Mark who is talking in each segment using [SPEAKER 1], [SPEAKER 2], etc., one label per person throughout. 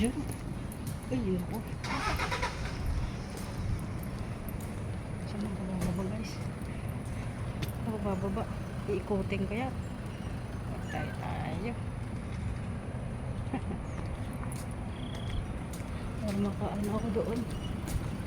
[SPEAKER 1] Ayun. Ayun po. Saan ang bababa guys? Ako bababa. Iikutin kaya. Tayo. Para makaano ako doon.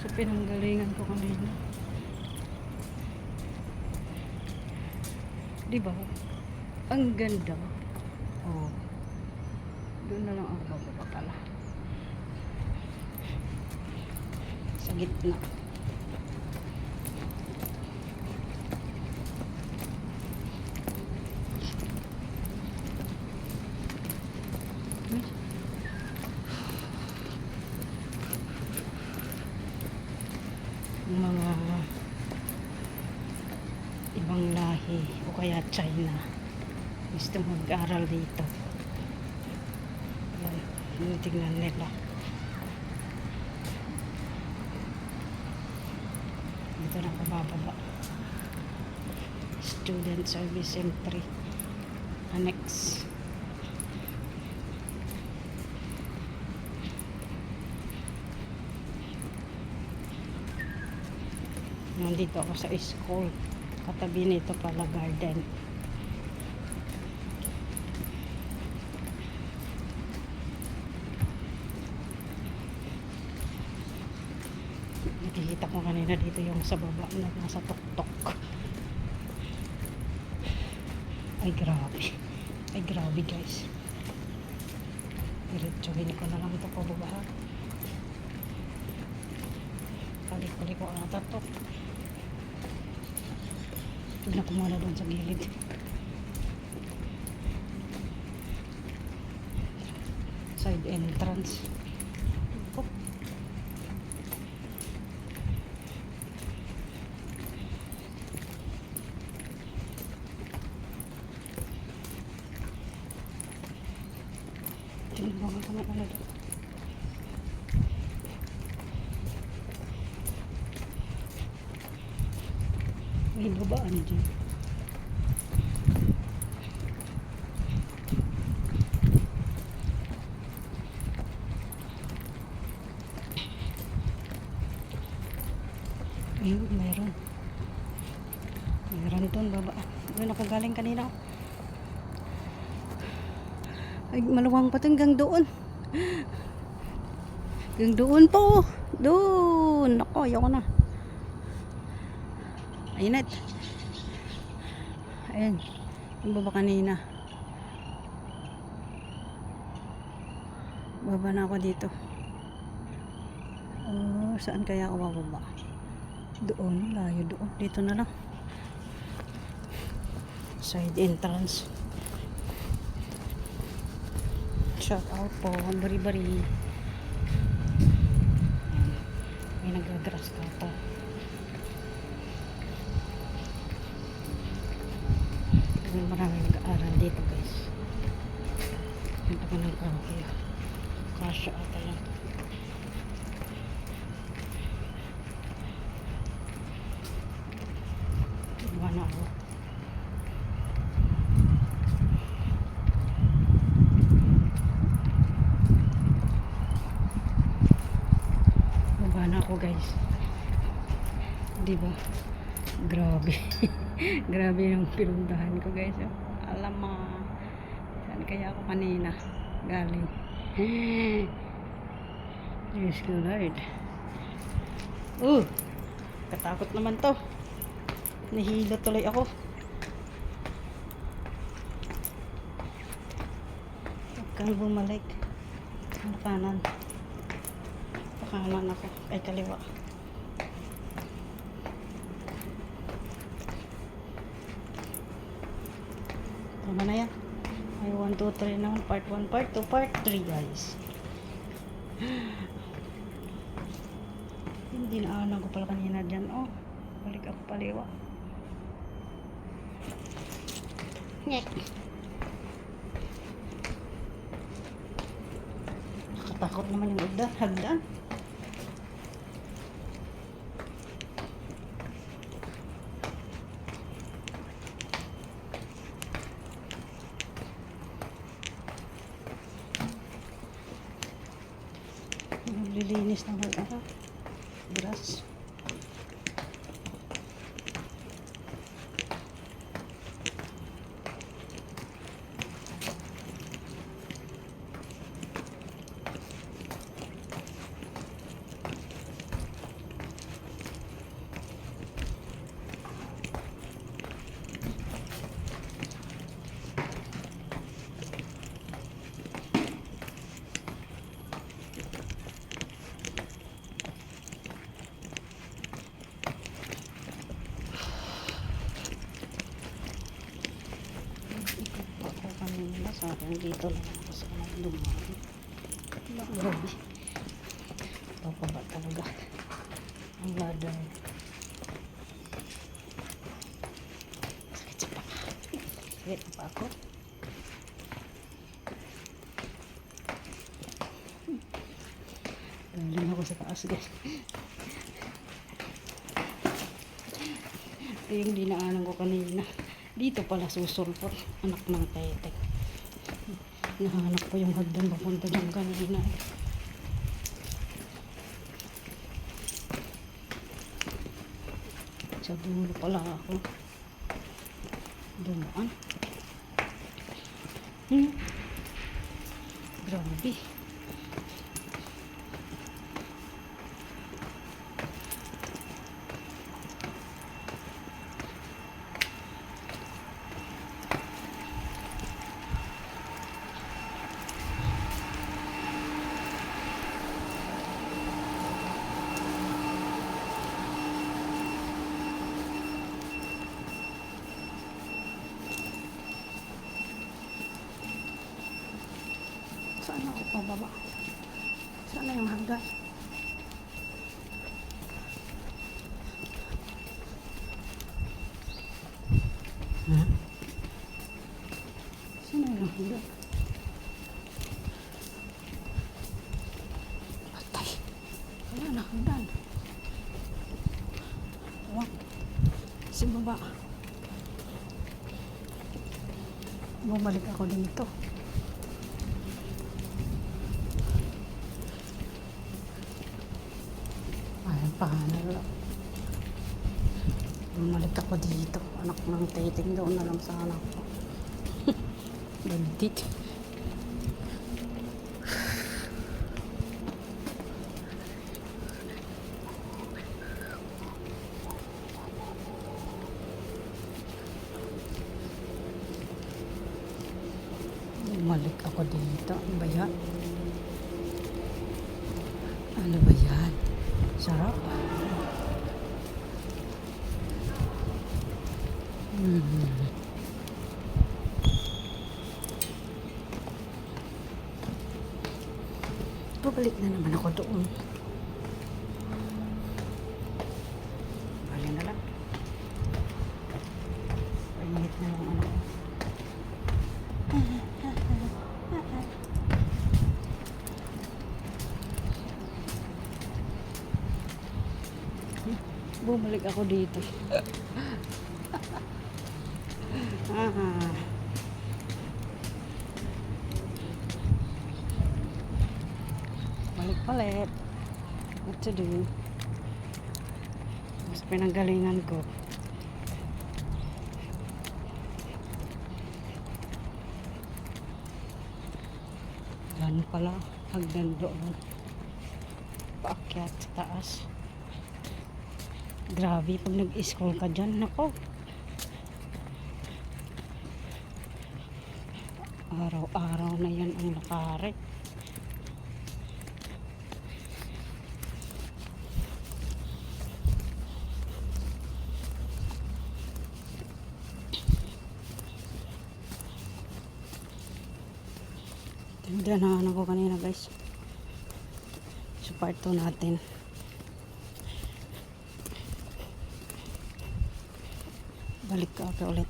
[SPEAKER 1] Sa pinanggalingan ko kanina. Diba? Ang ganda. Oh. Doon na lang ako bababa pala. Sa gitna. Mga ibang lahi o kaya China gusto mag-aral dito. Yan, tingnan nila. Dito na ako bababa. Student Service Entry Annex. Nandito ako sa school. Katabi nito pala garden. Nakikita ko kanina dito yung sa baba na nasa tuktok. Ay grabe. Ay grabe guys. Diretsuhin ko na lang ito pababa. Balik-balik ko ang tatok. Tignan ko muna doon sa gilid. Side entrance. Oh. Tignan ko mga ano doon. May babaan dyan. Ayun, meron. Meron doon, baba. Doon ako galing kanina. Ay, maluwang pa ito hanggang doon. Hanggang doon po. Doon. Ako, ayoko na. Ayun. Ayan. Yung baba kanina. Baba na ako dito. Oh, saan kaya ako bababa? Doon, layo doon. Dito na lang. Side entrance. Shout out po. Bari-bari. May nag-grass ka po. Maraming nag-aaral dito guys. Ito ka ng kahoy. Kasya ata lang. Iba na ako. Iba na ako guys. Diba? Grabe. Grabe yung pinuntahan ko guys. Alam mo, saan kaya ako kanina galing? Diyos ko Lord. Katakot naman to. Nahilo tuloy ako. Huwag kang bumalik. Kanan. Kanan ako. Ay, kaliwa. Tama na yan. Ay, 1, 2, 3 naman. Part 1, part 2, part 3 guys. Hindi na ko pala kanina dyan. Oh, balik ako paliwa. Nyek. Nakatakot naman yung hagdan. Naglilinis na ako. Grass. Sa akin dito lang ako sa dumaan. Grabe. Papaba talaga ang ladder. Sakit sa paa. Sakit pa ako. Galing ako sa taas, guys. Ito yung dinaanan ko kanina. Dito pala susulpot. Anak ng tetek. Nahanap ko yung hagdan papunta dyan kanina. Sa dulo pala ako. Dumaan. Grabe. Saan ako pababa? Saan na yung hagdan? Saan na yung hagdan? Patay. Wala na hagdan. Wag. Sa baba. Bumalik ako dito. Paano lang. Bumalik ako dito. Anak ng teting doon na lang sana ako. Gandit. Bumalik ako dito. Ano ba yan? Ano ba yan? Sarap. Pabalik na naman ako doon. Balik na lang. Balik na lang ako. Bumalik ako dito. Balik palit. What to do? Mas pinanggalingan ko. Yan pala. Hagdan doon. Paakyat sa taas. Grabe pag nag-scroll ka dyan. Nako. Araw-araw na yan ang lakarin. Tinadyanan ako kanina, guys. So part 2 natin. Balik ka pa ulit.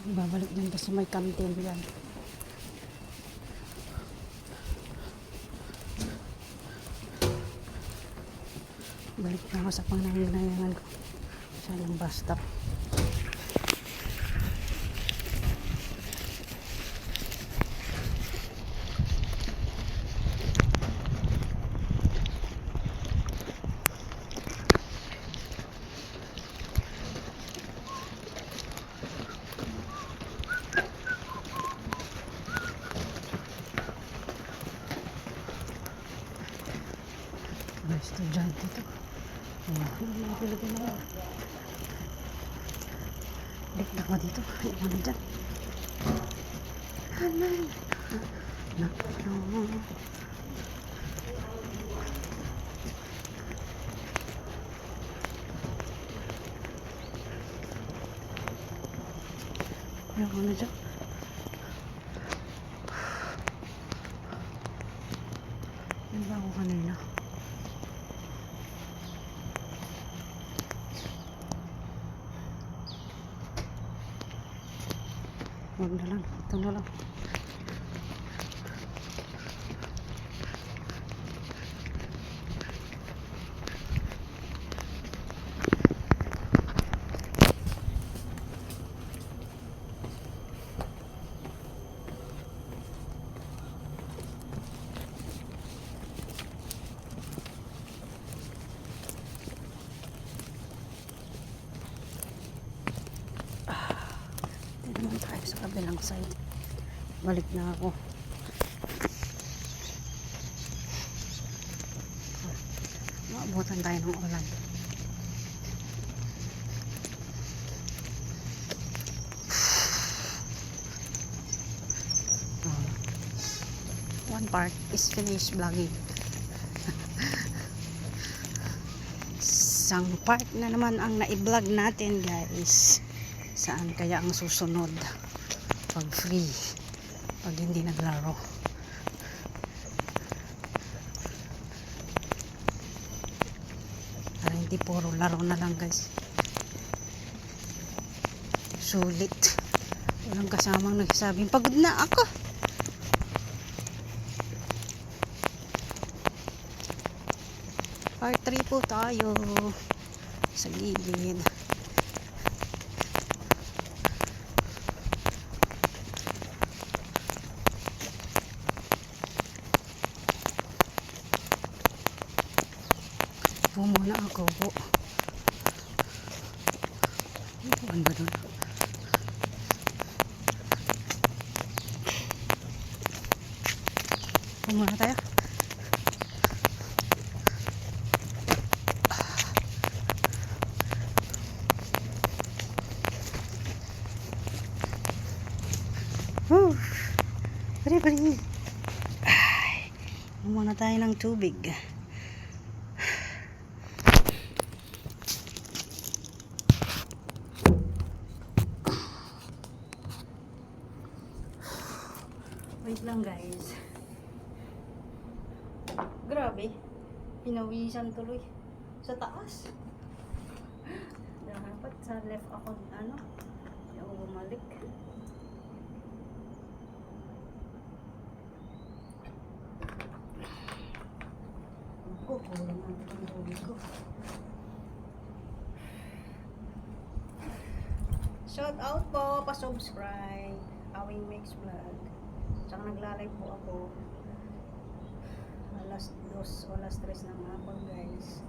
[SPEAKER 1] Babalik din to sa may kantin yan. Balik na ako sa pangangailangan ko sa ng bus stop. Mga estudyante to. Ayan, mga Pilipino. Balik na ako dito. Iwan na dyan. Hanay. No. Iwan na dyan. Yan ba ako kanina? Huwag na lang. Ito na lang. Naman tayo sa kabilang side. Balik na ako. Maabutan tayo ng ulan. One part is finished vlogging. Isang part na naman ang na-vlog natin, guys. Saan kaya ang susunod pag free, pag hindi naglaro? Para hindi puro laro na lang, guys. Sulit. Walang kasamang nagsasabing pagod na ako. Part 3 po tayo sa gilid. Po muna ako po. Ano ba doon? Po muna tayo. Bari. Ay, muna tayo ng tubig. Wait lang, guys. Grabe. Pinawisan tuloy. Sa taas. Dapat sa left ako, ano, yung bumalik. Ako, kulang ang tubig ko. Shout out po, pa-subscribe. Awing Mix Vlog. Tsaka nagla-live po ako. Alas 2 o alas 3 ng hapon, guys.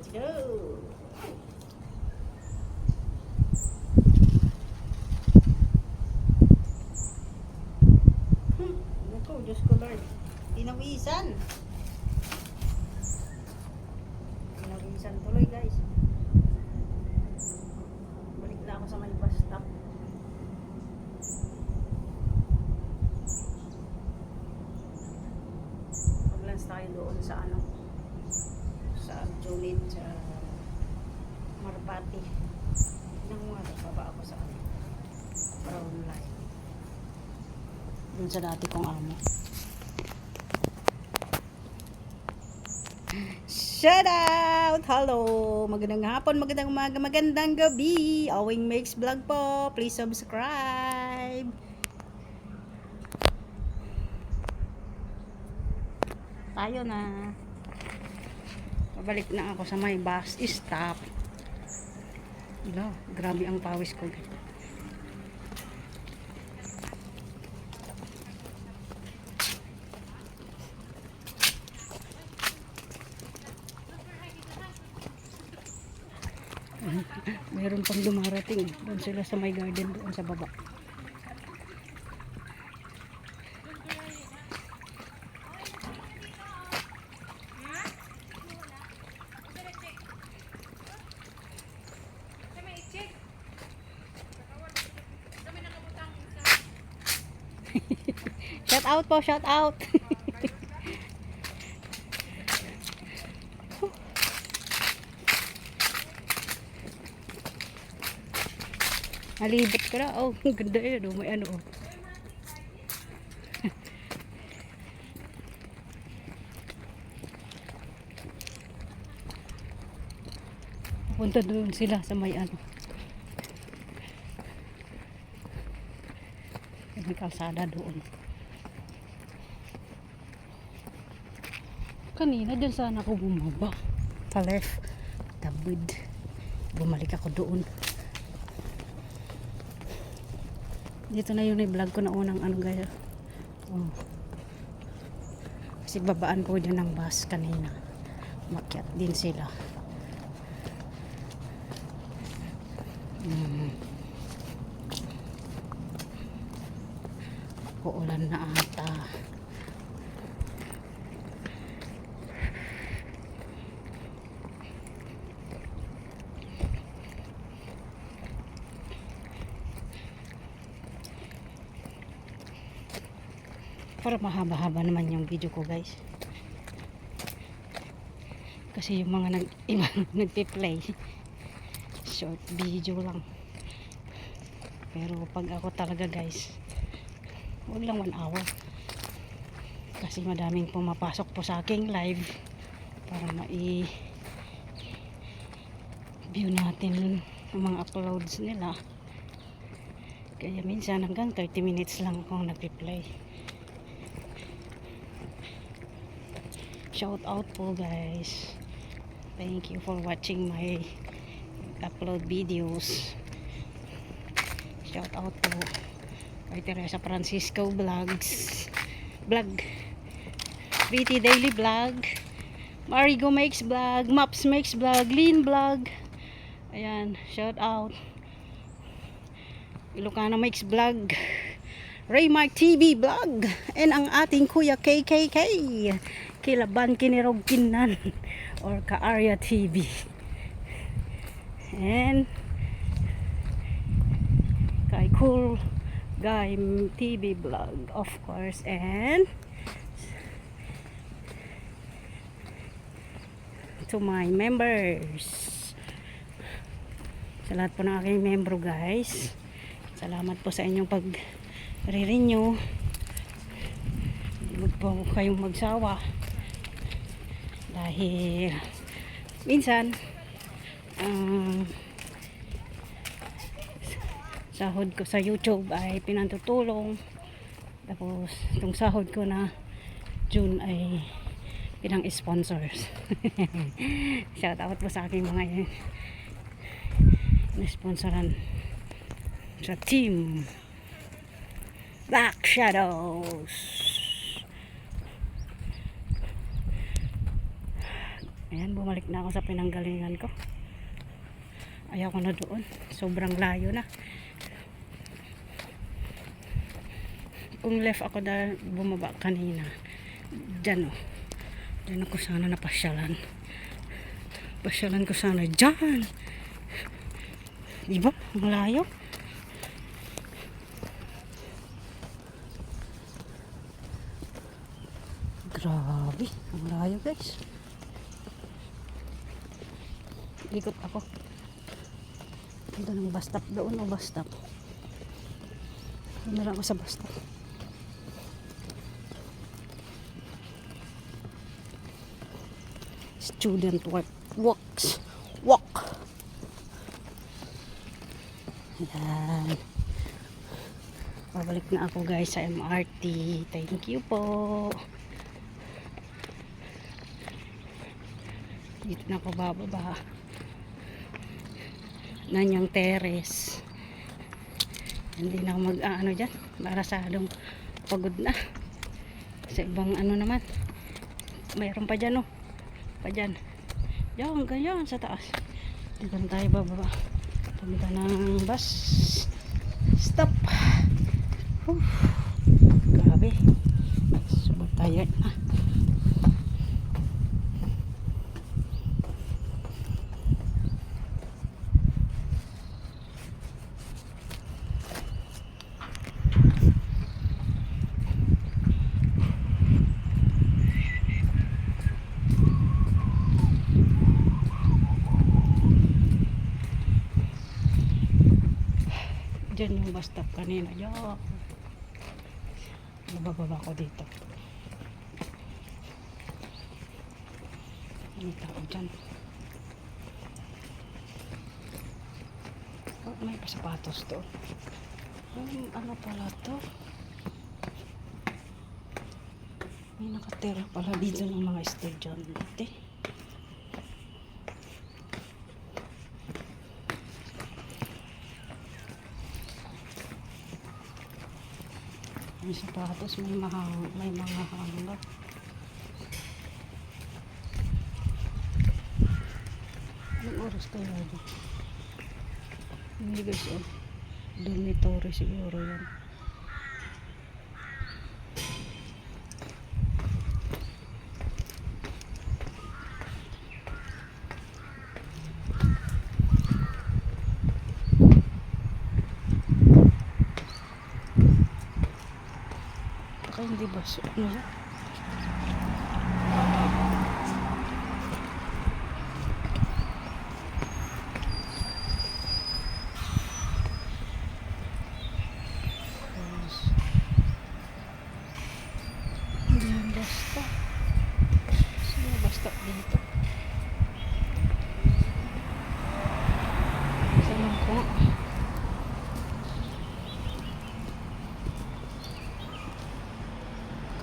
[SPEAKER 1] Let's go! Naku, Diyos ko Lord. Tinawisan. Tinawisan tuloy guys. Balik na ako sa may bus stop. Pag-lunch tayo doon sa ano, sa Junit, sa Marpati. Nang mga baba ako sa ano, brown line. Doon sa dati kong amo. Shout out! Hello! Magandang hapon, magandang umaga, magandang gabi. Owing Makes Vlog po. Please subscribe. Tayo na. Pabalik na ako sa may bus stop. Ila, grabe ang pawis ko. Meron pang dumarating. Doon sila sa may garden doon sa baba. Shout out po, shout out. Nalibot ka na. Oh, ang ganda yun. Oh, may ano. Oh. Punta doon sila sa may ano. May kalsada doon. Kanina dyan sana ako bumaba. Pa left. Tabid. Bumalik ako doon. Dito na yun i-vlog ko na unang ano guys. Oh. Kasi babaan ko dyan ng bus kanina. Makyat din sila. Uulan na ata. Para mahaba-haba naman yung video ko guys. Kasi yung mga nagpi-play short video lang. Pero pag ako talaga guys, huwag lang 1 hour. Kasi madaming pumapasok po sa aking live para view natin ang mga uploads nila. Kaya minsan hanggang 30 minutes lang akong nagpi-play. Shout out po guys. Thank you for watching my upload videos. Shout out po kay Teresa Francisco Vlogs, Pretty Daily Vlog, Marigo Makes Vlog, Maps Makes Vlog, Lean Vlog. Ayan, shout out. Ilocano Makes Vlog, Raymark TV Vlog, and ang ating kuya KKK Kilaban Kinirog Kinan or Ka-Arya TV, and kay Cool Guy TV Vlog of course, and to my members, sa lahat po ng aking membro guys, salamat po sa inyong pag-renew. Huwag po kayong magsawa dahil minsan sahod ko sa YouTube ay pinantutulong, tapos itong sahod ko na June ay pinang-sponsors. Shout out po sa aking mga na-sponsoran sa team Black Shadows. Ayan, bumalik na ako sa pinanggalingan ko. Ayaw ko na doon. Sobrang layo na. Kung left ako dahil bumaba kanina. Diyan oh. Diyan ako sana napasyalan. Pasyalan ko sana dyan. Diba? Ang layo. Grabe. Ang layo guys. Ikot ako. Ito ng bus stop doon o bus stop. Doon na lang ako sa bus stop. Student walk. Ayan. Pabalik na ako guys sa MRT. Thank you po. Dito na ako bababa. Nanyang terrace. Hindi na ako mag-ano dyan. Marasadong pagod na. Sa ibang ano naman. Mayroon pa dyan oh. Pa dyan. Diyan, ganyan sa taas. Dito na tayo bababa. Punta ng bus stop. Grabe. Subot tayo na. Diyan yung bus stop kanina. Diyan. Bababa ko dito. May tao dyan. Oh, may pasapatos to. Ano pala to? May nakatira pala dito ng mga estudyante. May sapatos, may mga hangga. Anong oras tayo dito? Hindi guys, oh. Dormitory siguro yan. Baka hindi ba? Ano yan? Basta dito. Saan ko?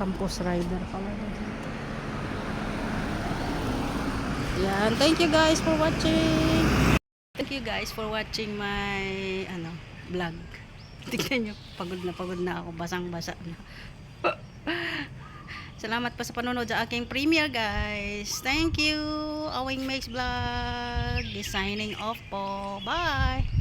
[SPEAKER 1] Campus Rider pala dito. Yan. Thank you guys for watching. Thank you guys for watching my vlog. Tignan nyo, pagod na ako, basang-basa na. Salamat pa sa panonood sa aking premiere guys. Thank you. Awing Makes Vlog. Signing off po. Bye.